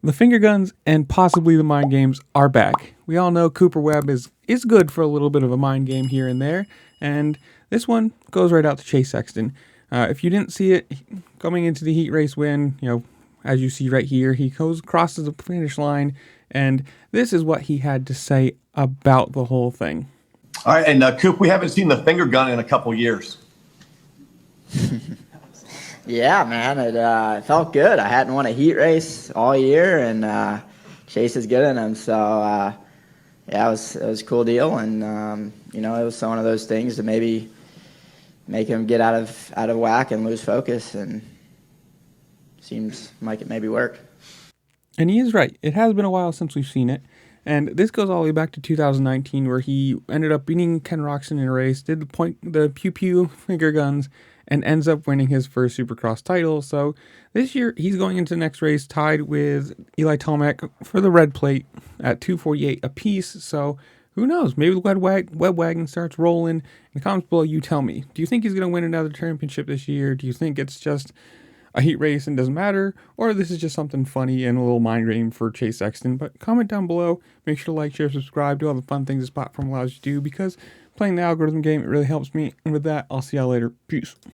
The finger guns and possibly the mind games are back. We all know Cooper Webb is good for a little bit of a mind game here and there, and this one goes right out to Chase Sexton. If you didn't see it coming into the heat race win, as you see right here, he crosses the finish line, and this is what he had to say about the whole thing. All right, and Coop, we haven't seen the finger gun in a couple years. Yeah, man, it felt good. I hadn't won a heat race all year, and Chase is good in them. So, yeah, it was a cool deal, and it was one of those things to maybe make him get out of whack and lose focus, and seems like it maybe worked. And he is right. It has been a while since we've seen it. And this goes all the way back to 2019, where he ended up beating Ken Roxon in a race, did the pew-pew finger guns, and ends up winning his first Supercross title. So this year, he's going into the next race tied with Eli Tomac for the red plate at 2:48 apiece. So who knows? Maybe the Webb wagon starts rolling. In the comments below, you tell me. Do you think he's going to win another championship this year? Do you think it's just a heat race and doesn't matter, or this is just something funny and a little mind game for Chase Sexton? But comment down below. Make sure to like, share, subscribe, do all the fun things this platform allows you to do, because playing the algorithm game, it really helps me. And with that, I'll see y'all later. Peace.